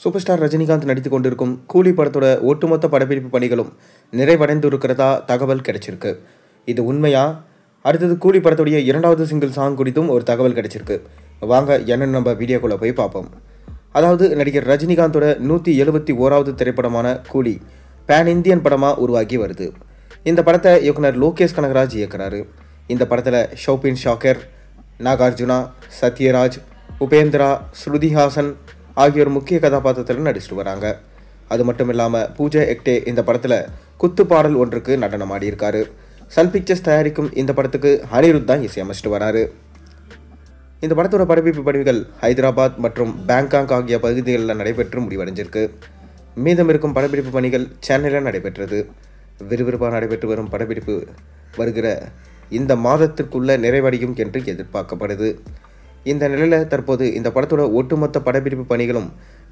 Super star Rajinikanth நடித்துக் கொண்டிருக்கும் கூலி படத்தோட ஒட்டுமொத்த படப்பிடிப்பு பணிகளும் நிறைவடைந்து இருக்கிறதா தகவல் கிடைச்சிருக்கு. இது உண்மையா? அடுத்தது கூலி படத்துடைய இரண்டாவது சிங்கிள் சாங் குறித்தும் ஒரு தகவல் கிடைச்சிருக்கு. வாங்க என்னன்னு நம்ம வீடியோக்குள்ளே போய் பார்ப்போம். அதாவது நடிகர் ரஜினிகாந்தோட 171வது திரைப்படமான கூலி பேன் இந்தியன் படமாக உருவாகி வருது. இந்த படத்தை இயக்குனர் லோகேஷ் கனகராஜ் இயக்குறாரு. இந்த படத்தில் ஷோபின் ஷாக்கர், நாகார்ஜுனா, சத்யராஜ், உபேந்திரா, ஸ்ருதிஹாசன் ஆகியோர் முக்கிய கதாபாத்திரத்தில் நடிச்சிட்டு வராங்க. அது மட்டும் இல்லாமல் பூஜா ஹெக்டே இந்த படத்தில் குத்து பாடல் ஒன்றுக்கு நடனம் ஆடியிருக்காரு. சன் பிக்சர்ஸ் தயாரிக்கும் இந்த படத்துக்கு அனிருத் தான் இசையமைச்சிட்டு வராரு. இந்த படத்தோட படப்பிடிப்பு பணிகள் ஹைதராபாத் மற்றும் பேங்காக் ஆகிய பகுதிகளில் நடைபெற்று முடிவடைஞ்சிருக்கு. மீதம் இருக்கும் படப்பிடிப்பு பணிகள் சென்னையில் நடைபெற்றது. விறுவிறுப்பாக நடைபெற்று வரும் படப்பிடிப்பு வருகிற இந்த மாதத்திற்குள்ள நிறைவடையும் என்று எதிர்பார்க்கப்படுது. இந்த நிலையில் தற்போது இந்த படத்தோட ஒட்டுமொத்த படப்பிடிப்பு பணிகளும்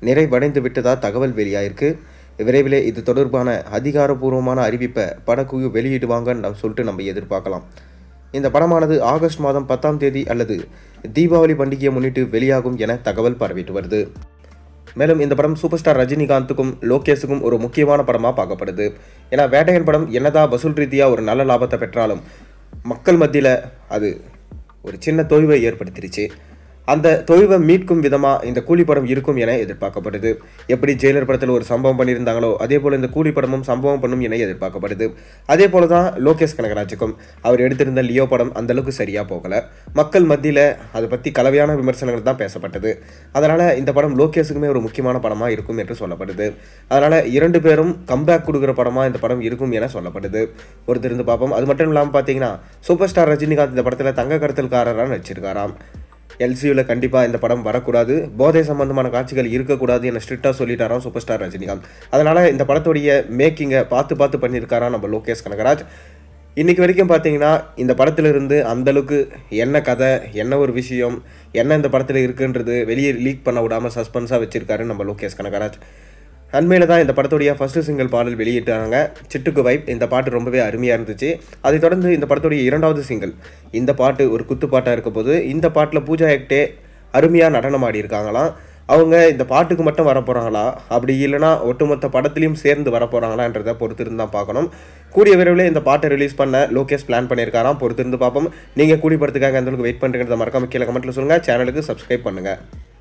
நிறைவடைந்து விட்டதா தகவல் வெளியாயிருக்கு. விரைவில் இது தொடர்பான அதிகாரப்பூர்வமான அறிவிப்பை படக்குழு வெளியிடுவாங்கன்னு சொல்லிட்டு நம்ம எதிர்பார்க்கலாம். இந்த படமானது ஆகஸ்ட் மாதம் 10ஆம் தேதி அல்லது தீபாவளி பண்டிகையை முன்னிட்டு வெளியாகும் என தகவல் பரவிட்டு வருது. மேலும் இந்த படம் சூப்பர் ஸ்டார் ரஜினிகாந்துக்கும் லோகேஷுக்கும் ஒரு முக்கியமான படமாக பார்க்கப்படுது. ஏன்னா வேட்டையன் படம் என்னதான் வசூல் ரீதியாக ஒரு நல்ல லாபத்தை பெற்றாலும் மக்கள் மத்தியில் அது ஒரு சின்ன தொய்வை ஏற்படுத்திருச்சு. அந்த தொய்வை மீட்கும் விதமாக இந்த கூலி படம் இருக்கும் என எதிர்பார்க்கப்படுது. எப்படி ஜெயிலர் படத்தில் ஒரு சம்பவம் பண்ணியிருந்தாங்களோ அதே போல் இந்த கூலி படமும் சம்பவம் பண்ணும் என எதிர்பார்க்கப்படுது. அதே போல தான் லோகேஷ் கனகராஜுக்கும் அவர் எடுத்திருந்த லியோ படம் அந்தளவுக்கு சரியாக போகலை. மக்கள் மத்தியில் அதை பற்றி கலவையான விமர்சனங்கள் தான் பேசப்பட்டது. அதனால் இந்த படம் லோகேஷுக்குமே ஒரு முக்கியமான படமாக இருக்கும் என்று சொல்லப்படுது. அதனால் இரண்டு பேரும் கம்பேக் கொடுக்குற படமாக இந்த படம் இருக்கும் என சொல்லப்படுது. பொறுத்திருந்து பார்ப்போம். அது மட்டும் இல்லாமல் பார்த்தீங்கன்னா சூப்பர் ஸ்டார் ரஜினிகாந்த் இந்த படத்தில் தங்க கடத்தல்காரராக நடிச்சிருக்காராம். எல்சியூவில் கண்டிப்பாக இந்த படம் வரக்கூடாது, போதை சம்பந்தமான காட்சிகள் இருக்கக்கூடாது என ஸ்ட்ரிக்டாக சொல்லிட்டாராம் சூப்பர் ஸ்டார் ரஜினிகாந்த். அதனால் இந்த படத்துடைய மேக்கிங்கை பார்த்து பண்ணியிருக்காராம் நம்ம லோகேஷ் கனகராஜ். இன்றைக்கி வரைக்கும் பார்த்தீங்கன்னா இந்த படத்திலிருந்து அந்தளவுக்கு என்ன கதை, என்ன ஒரு விஷயம், என்ன இந்த படத்தில் இருக்குன்றது வெளியே லீக் பண்ண விடாமல் சஸ்பென்ஸாக வச்சுருக்காரு நம்ம லோகேஷ் கனகராஜ். அண்மையில் தான் இந்த படத்துடைய ஃபஸ்ட்டு சிங்கிள் பாடல் வெளியிட்டாங்க, சிட்டுக்கு வைப். இந்த பாட்டு ரொம்பவே அருமையாக இருந்துச்சு. அதைத் தொடர்ந்து இந்த படத்துடைய இரண்டாவது சிங்கிள் இந்த பாட்டு ஒரு குத்துப்பாட்டாக இருக்க போது இந்த பாட்டில் பூஜா ஹெக்டே அருமையாக நடனம் ஆடி இருக்காங்களாம். அவங்க இந்த பாட்டுக்கு மட்டும் வரப்போகிறாங்களா, அப்படி இல்லைனா ஒட்டுமொத்த படத்துலையும் சேர்ந்து வரப்போகிறாங்களான்றதை பொறுத்திருந்து தான் பார்க்கணும். கூடிய விரைவில் இந்த பாட்டை ரிலீஸ் பண்ண லோகேஷ் பிளான் பண்ணியிருக்காராம். பொறுத்திருந்து பார்ப்போம். நீங்கள் கூலி படத்துக்காக அந்தளவுக்கு வெயிட் பண்ணுறீங்கிறத மறக்காம கீழே கமெண்ட்டில் சொல்லுங்கள். சேனலுக்கு சப்ஸ்கிரைப் பண்ணுங்கள்.